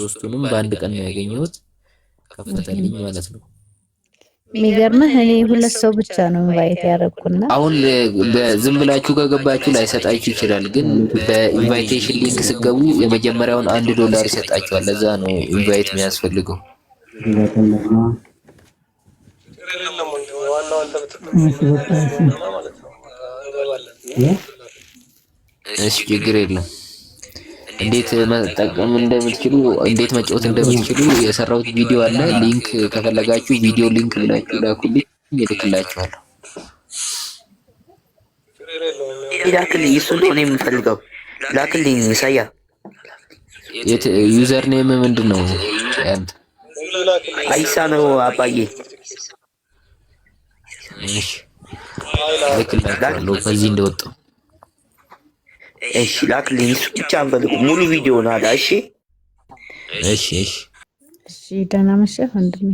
ሶስቱንም በአንድ ቀን ነው ያገኘሁት። ከፈተልኝ ማለት ነው። የሚገርምህ እኔ ሁለት ሰው ብቻ ነው ኢንቫይት ያደረኩና አሁን ዝም ብላችሁ ከገባችሁ ላይሰጣችሁ ይችላል፣ ግን በኢንቫይቴሽን ሊንክ ስገቡ የመጀመሪያውን $1 ይሰጣችኋል። ለዛ ነው ኢንቫይት የሚያስፈልገው። እሺ ችግር የለም። እንዴት መጠቀም እንደምትችሉ እንዴት መጫወት እንደምትችሉ የሰራሁት ቪዲዮ አለ። ሊንክ ከፈለጋችሁ ቪዲዮ ሊንክ ብላችሁ ላኩልኝ፣ እልክላችኋለሁ። ላክልኝ፣ እሱ ነው እኔ የምፈልገው። ላክልኝ ሳያ። ዩዘር ኔም ምንድነው ያንተ? አይሳ ነው አባዬ። እሺ እልክላችኋለሁ ከዚህ እንደወጣው። እሺ ላክልኝ፣ እሱ ብቻ አንፈልጉ፣ ሙሉ ቪዲዮ ነው አዳ። እሺ እሺ እሺ እሺ። ደህና መሸህ ወንድሜ።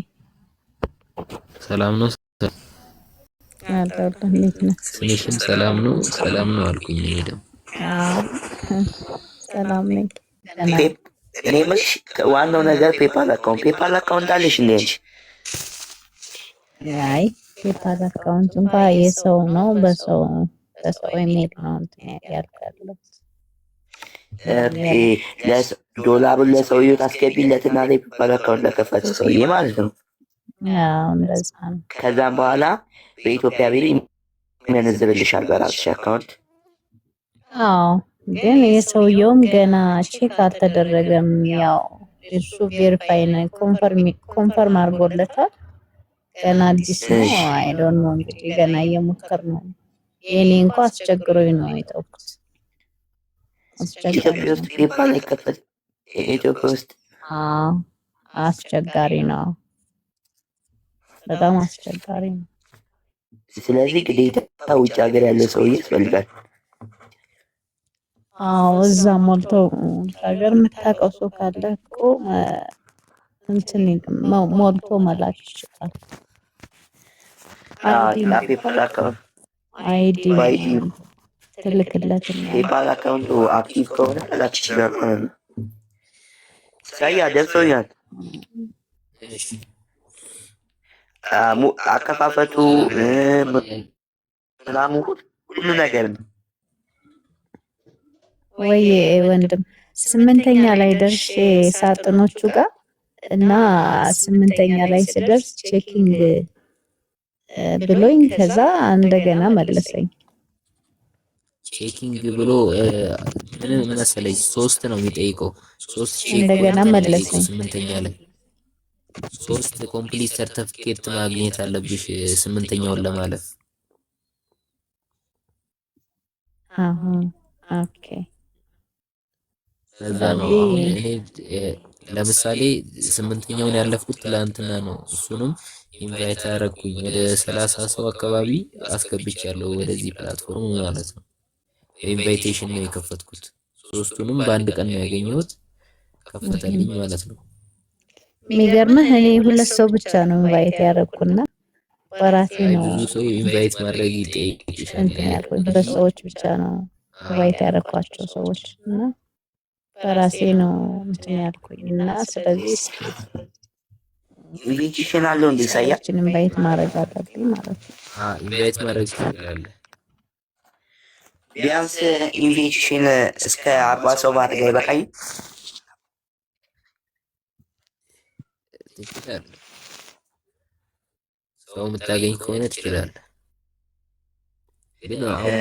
ሰላም ነው? ስንሽም ሰላም ነው? ሰላም ነው አልኩኝ። እኔ ደግሞ ሰላም ነኝ። እኔ የምልሽ ዋናው ነገር ፔፓል አካውንት አለሽ እንዴ? አይ ፔፓል አካውንት እንኳን የሰው ነው፣ በሰው ኢሜል ነው እንትን ያልካለው። ዶላሩን ለሰውዬው ታስገቢለትና ፔፓል አካውንት ለከፈተ ሰውዬ ማለት ነው። አዎ እንደዛ ነው። ከዛም በኋላ በኢትዮጵያ ብር ይመነዝርልሻል በራስሽ አካውንት። አዎ ግን የሰውየውም ገና ቼክ አልተደረገም። ያው እሱ ቬሪፋይ ነው ኮንፈርም አድርጎለታል። ገና አዲስ ነው። አይ ዶንት ኖ እንግዲህ ገና እየሞከር ነው። የኔ እንኳን አስቸግሮኝ ነው የተውኩት። ኢትዮጵያ ውስጥ ፔፓል አይከፈትም። ኢትዮጵያ ውስጥ አስቸጋሪ ነው፣ በጣም አስቸጋሪ ነው። ስለዚህ ግዴታ ውጭ ሀገር ያለ ሰውዬ ያስፈልጋል። አዎ እዛ ሞልቶ ሀገር የምታውቀው ሰው ካለ እኮ እንትን ሞልቶ መላክ ይችላል። ፔፓል አካውንት አይዲ ትልክለትና ፔፓል አካውንቱ አክቲቭ ከሆነ መላክ ይችላል። ሳያ ደርሶኛል። አከፋፈቱ ምናምን ሁሉ ነገር ነው ወይ ወንድም። 8ኛ ላይ ደርሼ ሳጥኖቹ ጋር እና 8ኛ ላይ ስደርስ ቼኪንግ ብሎኝ ከዛ እንደገና መለሰኝ። ቼኪንግ ብሎ ምን መሰለኝ 3 ነው የሚጠይቀው። 3 ቼክ እንደገና መለሰኝ። 8ኛ ላይ 3 ኮምፕሊት ሰርቲፊኬት ማግኘት አለብሽ 8ኛውን ለማለፍ። ኦኬ ለዛ ነው አሁን እኔ ለምሳሌ 8ኛውን ያለፍኩት ትላንትና ነው። እሱንም ኢንቫይት አደረኩኝ። ወደ 30 ሰው አካባቢ አስገብቻለሁ ወደዚህ ፕላትፎርም ማለት ነው። ኢንቫይቴሽን ነው የከፈትኩት። ሶስቱንም በአንድ ቀን ነው ያገኘሁት። ከፈተልኝ ማለት ነው። የሚገርምህ እኔ ሁለት ሰው ብቻ ነው ኢንቫይት ያደረኩና በራሴ ነው ብዙ ሰው ኢንቫይት ማድረግ ይጠይቅሻል። እንትን ያልኩኝ በሰዎች ብቻ ነው ኢንቫይት ያደረኳቸው ሰዎች እና በራሴ ነው እንትን ያልኩኝ እና ስለዚህ ኢንቪቴሽን አለው እንዴ? ሳያ ኢንቫይት ማድረግ አለብኝ ማለት ነው። ኢንቫይት ማድረግ ይችላል። ቢያንስ ኢንቪቴሽን እስከ 40 ሰው ማድረግ አይበቃኝ? ትችላለህ። ሰው የምታገኝ ከሆነ ትችላለህ። ግን አሁን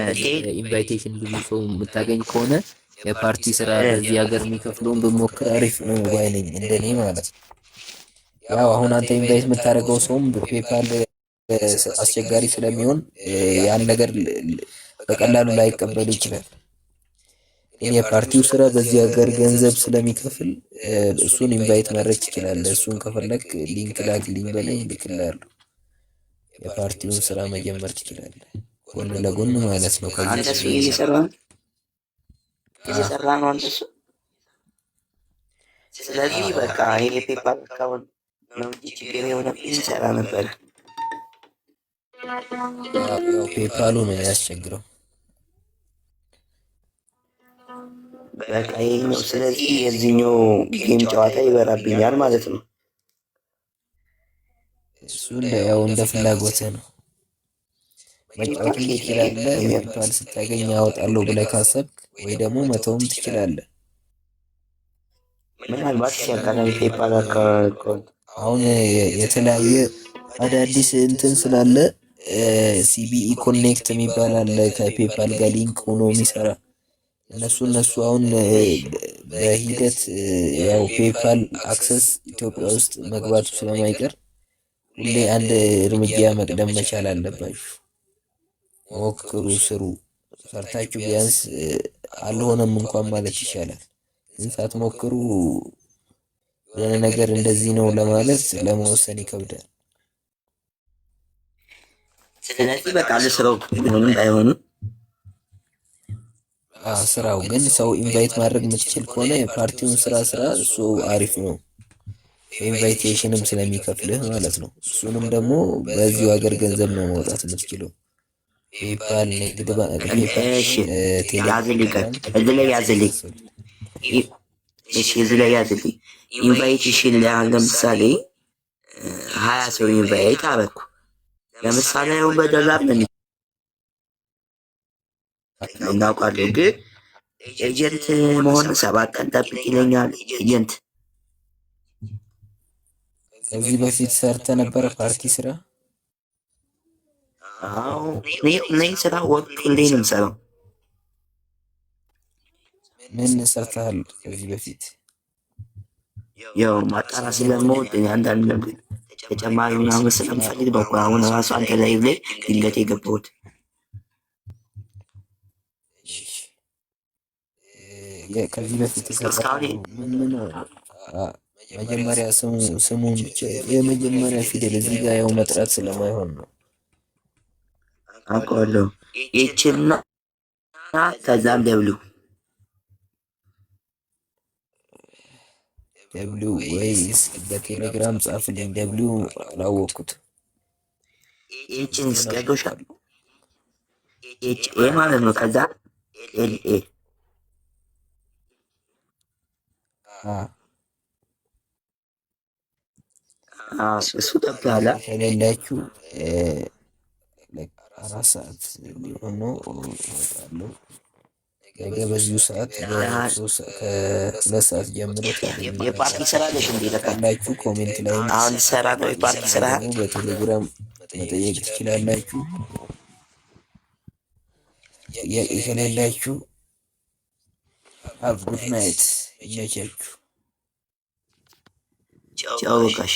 ኢንቫይቴሽን ብዙ ሰው የምታገኝ ከሆነ የፓርቲ ስራ እዚህ ሀገር የሚከፍለውን ብሞክር አሪፍ ነው ባይነኝ እንደኔ ማለት ነው። ያው አሁን አንተ ኢንቫይት የምታደርገው ሰውም ፔፓል አስቸጋሪ ስለሚሆን ያን ነገር በቀላሉ ላይቀበል ይችላል። የፓርቲው ስራ በዚህ ሀገር ገንዘብ ስለሚከፍል እሱን ኢንቫይት ማድረግ ትችላለህ። እሱን ከፈለክ ሊንክ ላክልኝ በለኝ እልክልሃለሁ። የፓርቲውን ስራ መጀመር ትችላለህ ጎን ለጎን ማለት ነው። አንተ እሱ እየሰራ ነው አንተ እሱ። ስለዚህ በቃ ይሄ ፔፓል አካውንት ነው እንጂ ችግር የሆነብኝ ይሰራ ነበር። ያው ፔፓሉ ነው ያስቸግረው። በቃ ይሄኛው ስለዚህ የዚህኛው ጌም ጨዋታ ይበራብኛል ማለት ነው። እሱ ያው እንደ ፍላጎትህ ነው። መጫወትም ትችላለህ ፔፓል ስታገኝ ያወጣለሁ ብለህ ካሰብክ፣ ወይ ደግሞ መተውም ትችላለህ። ምናልባት ሲያጋጣሚ ፔፓል አካውንት አሁን የተለያየ አዳዲስ እንትን ስላለ ሲቢኢ ኮኔክት የሚባል አለ ከፔፓል ጋር ሊንክ ሆኖ የሚሰራ እነሱ አሁን በሂደት ያው ፔፓል አክሰስ ኢትዮጵያ ውስጥ መግባቱ ስለማይቀር ሁሌ አንድ እርምጃ መቅደም መቻል አለባችሁ። ሞክሩ፣ ስሩ። ሰርታችሁ ቢያንስ አልሆነም እንኳን ማለት ይሻላል። ግን ሳትሞክሩ የሆነ ነገር እንደዚህ ነው ለማለት ለመወሰን ይከብዳል። ስለዚህ በቃ ልስረው ምንም ባይሆንም ስራው ግን ሰው ኢንቫይት ማድረግ የምትችል ከሆነ የፓርቲውን ስራ እሱ አሪፍ ነው። ኢንቫይቴሽንም ስለሚከፍልህ ማለት ነው። እሱንም ደግሞ በዚሁ ሀገር ገንዘብ ነው ማውጣት የምትችለው። ፔፓል፣ ንግድ ባንክ፣ ቴሌግራም እዚህ ላይ ያዝልኝ። እሺ እዚህ ላይ ያዝልኝ። ኢንቫይቴሽን ላይ ለምሳሌ 20 ሰው ኢንቫይት አደረኩ። ለምሳሌ አሁን በዶላር ነው እናውቃለን፣ ግን ኤጀንት መሆን 7 ቀን ጠብቅ ይለኛል ኤጀንት። ከዚህ በፊት ሰርተ ነበረ ፓርቲ ስራ? አዎ እኔ ስራ ወቅቱ እንዴ ነው የምሰራው። ምን ሰርተሃል ከዚህ በፊት? ያው ማጣራት ስለምወድ አንዳንድ ነገር ተጨማሪ ምናምን ስለምፈልግ ነው። አሁን ራሱ አንተ ላይ ድንገት የገባሁት። ከዚህ በፊት መጀመሪያ ስሙን ብቻ የመጀመሪያ ፊደል እዚህ ጋር ያው መጥራት ስለማይሆን ነው። አውቀዋለሁ። ይችና ከዛም ደብሊው ወይስ በቴሌግራም ጻፍልኝ። ደብሊው አላወቅኩት። ይችን ስቀዶሻል ኤች ኤ ማለት ነው። ከዛ ኤል ኤ እሱ ጠብታላ ከሌላችሁ 4 ሰዓት ሊሆን ነው እወጣለሁ። ነገ በዚሁ ሰዓት ከ2 ሰዓት ጀምሮ የፓርቲ ስራ ነሽ እንዴ? ካላችሁ ኮሜንት ላይ አሁን ሰራ ነው የፓርቲ ስራ በቴሌግራም መጠየቅ ትችላላችሁ። ከሌላችሁ ሃቭ ጉድ ናይት። ይመቻችሁ። ቻው በቃሽ።